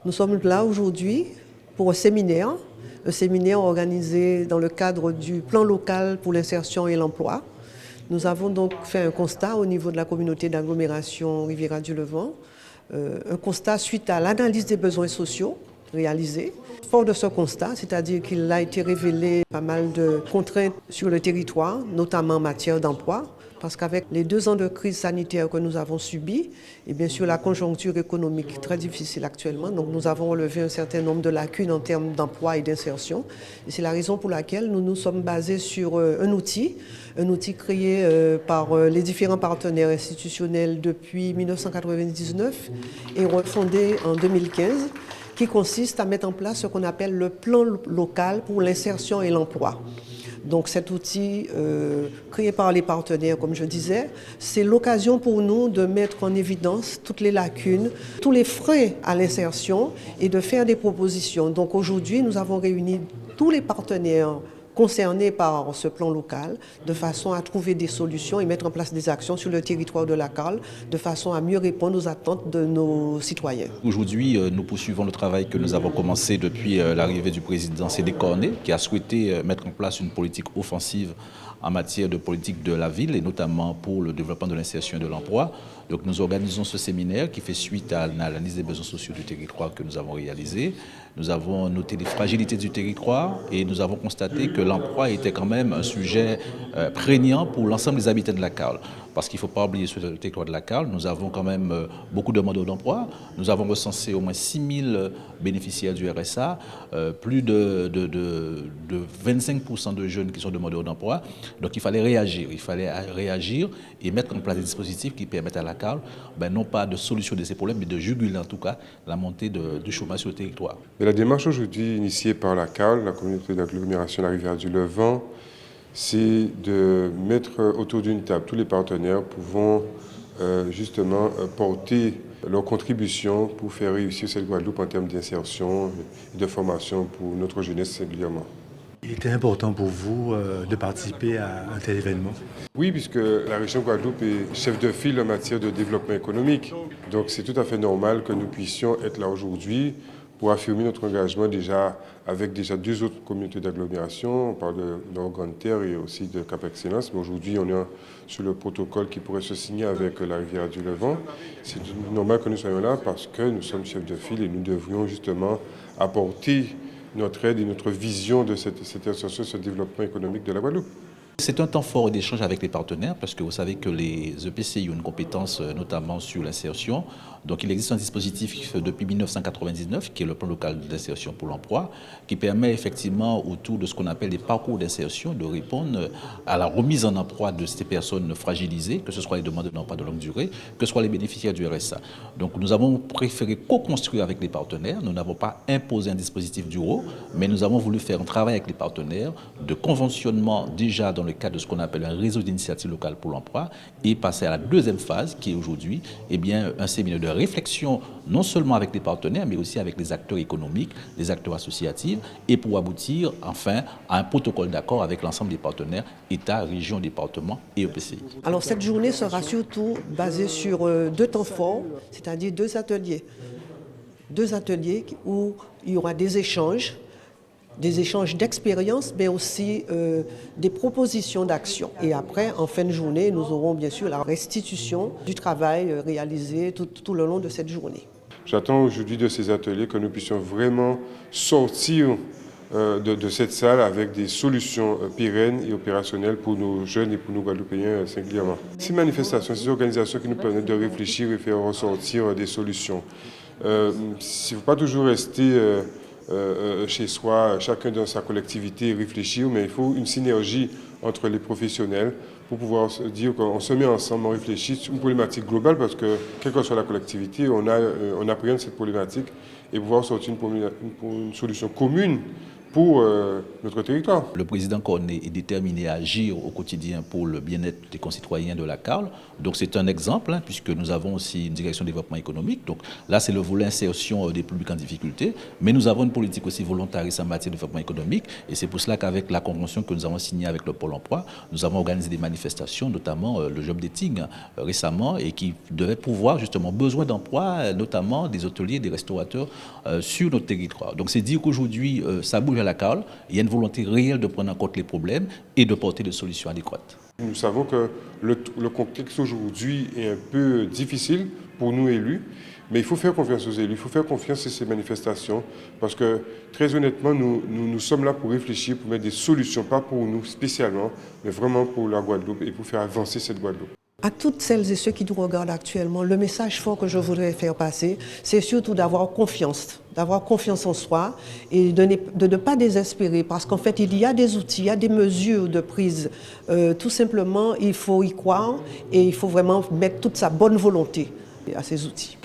Nous sommes là aujourd'hui pour un séminaire organisé dans le cadre du plan local pour l'insertion et l'emploi. Nous avons donc fait un constat au niveau de la communauté d'agglomération Riviera-du-Levant, un constat suite à l'analyse des besoins sociaux réalisés. Fort de ce constat, c'est-à-dire qu'il a été révélé pas mal de contraintes sur le territoire, notamment en matière d'emploi, parce qu'avec les 2 ans de crise sanitaire que nous avons subis, et bien sûr la conjoncture économique très difficile actuellement, donc nous avons relevé un certain nombre de lacunes en termes d'emploi et d'insertion. Et c'est la raison pour laquelle nous nous sommes basés sur un outil créé par les différents partenaires institutionnels depuis 1999 et refondé en 2015, qui consiste à mettre en place ce qu'on appelle le plan local pour l'insertion et l'emploi. Donc cet outil créé par les partenaires, comme je disais, c'est l'occasion pour nous de mettre en évidence toutes les lacunes, tous les freins à l'insertion et de faire des propositions. Donc aujourd'hui, nous avons réuni tous les partenaires concernés par ce plan local, de façon à trouver des solutions et mettre en place des actions sur le territoire de la CAL, de façon à mieux répondre aux attentes de nos citoyens. Aujourd'hui, nous poursuivons le travail que nous avons commencé depuis l'arrivée du président Sédé Cornet, qui a souhaité mettre en place une politique offensive en matière de politique de la ville et notamment pour le développement de l'insertion et de l'emploi. Donc nous organisons ce séminaire qui fait suite à l'analyse des besoins sociaux du territoire que nous avons réalisé. Nous avons noté les fragilités du territoire et nous avons constaté que l'emploi était quand même un sujet prégnant pour l'ensemble des habitants de la CAL. Parce qu'il ne faut pas oublier sur le territoire de la CAL, nous avons quand même beaucoup de demandeurs d'emploi. Nous avons recensé au moins 6 000 bénéficiaires du RSA, plus de 25% de jeunes qui sont demandeurs d'emploi. Donc il fallait réagir et mettre en place des dispositifs qui permettent à la CAL, non pas de solution de ces problèmes, mais de juguler en tout cas la montée du chômage sur le territoire. Mais la démarche aujourd'hui initiée par la CAL, la communauté d'agglomération de la Riviera-du-Levant, c'est de mettre autour d'une table tous les partenaires pouvant justement porter leur contribution pour faire réussir cette Guadeloupe en termes d'insertion et de formation pour notre jeunesse singulièrement. Il était important pour vous de participer à un tel événement? Oui, puisque la région Guadeloupe est chef de file en matière de développement économique. Donc c'est tout à fait normal que nous puissions être là aujourd'hui pour affirmer notre engagement avec 2 autres communautés d'agglomération. On parle de Nord-Grande-Terre et aussi de Cap-Excellence. Mais aujourd'hui, on est sur le protocole qui pourrait se signer avec la Riviera-du-Levant. C'est normal que nous soyons là parce que nous sommes chefs de file et nous devrions justement apporter notre aide et notre vision de cette association, ce développement économique de la Guadeloupe. C'est un temps fort d'échange avec les partenaires parce que vous savez que les EPCI ont une compétence notamment sur l'insertion. Donc il existe un dispositif depuis 1999 qui est le plan local d'insertion pour l'emploi qui permet effectivement autour de ce qu'on appelle des parcours d'insertion de répondre à la remise en emploi de ces personnes fragilisées, que ce soit les demandeurs d'emploi de longue durée, que ce soit les bénéficiaires du RSA. Donc nous avons préféré co-construire avec les partenaires. Nous n'avons pas imposé un dispositif du haut, mais nous avons voulu faire un travail avec les partenaires de conventionnement déjà dans le cadre de ce qu'on appelle un réseau d'initiatives locales pour l'emploi et passer à la deuxième phase qui est aujourd'hui un séminaire de réflexion non seulement avec les partenaires mais aussi avec les acteurs économiques, les acteurs associatifs et pour aboutir enfin à un protocole d'accord avec l'ensemble des partenaires, État, région, département et EPCI. Alors cette journée sera surtout basée sur 2 temps forts, c'est-à-dire 2 ateliers. 2 ateliers où il y aura des échanges d'expériences, mais aussi des propositions d'action. Et après, en fin de journée, nous aurons bien sûr la restitution du travail réalisé tout le long de cette journée. J'attends aujourd'hui de ces ateliers que nous puissions vraiment sortir de cette salle avec des solutions pérennes et opérationnelles pour nos jeunes et pour nos Guadeloupéens singulièrement. Ces manifestations, ces organisations qui nous permettent de réfléchir et faire ressortir des solutions. Il ne faut pas toujours rester chez soi, chacun dans sa collectivité et réfléchir, mais il faut une synergie entre les professionnels pour pouvoir se dire qu'on se met ensemble, on réfléchit sur une problématique globale parce que, quelle que soit la collectivité, on appréhende cette problématique et pouvoir sortir une solution commune pour notre territoire. Le président Cornet est déterminé à agir au quotidien pour le bien-être des concitoyens de la CARL. Donc c'est un exemple, puisque nous avons aussi une direction de développement économique. Donc là, c'est le volet insertion des publics en difficulté. Mais nous avons une politique aussi volontariste en matière de développement économique. Et c'est pour cela qu'avec la convention que nous avons signée avec le Pôle emploi, nous avons organisé des manifestations, notamment le job dating récemment, et qui devait pouvoir justement besoin d'emploi, notamment des hôteliers, des restaurateurs sur notre territoire. Donc c'est dire qu'aujourd'hui, ça bouge à la CARL. Il y a une volonté réelle de prendre en compte les problèmes et de porter des solutions adéquates. Nous savons que le contexte aujourd'hui est un peu difficile pour nous élus, mais il faut faire confiance aux élus, il faut faire confiance à ces manifestations, parce que très honnêtement, nous sommes là pour réfléchir, pour mettre des solutions, pas pour nous spécialement, mais vraiment pour la Guadeloupe et pour faire avancer cette Guadeloupe. À toutes celles et ceux qui nous regardent actuellement, le message fort que je voudrais faire passer, c'est surtout d'avoir confiance en soi et de ne pas désespérer, parce qu'en fait, il y a des outils, il y a des mesures de prise. Tout simplement, il faut y croire et il faut vraiment mettre toute sa bonne volonté à ces outils.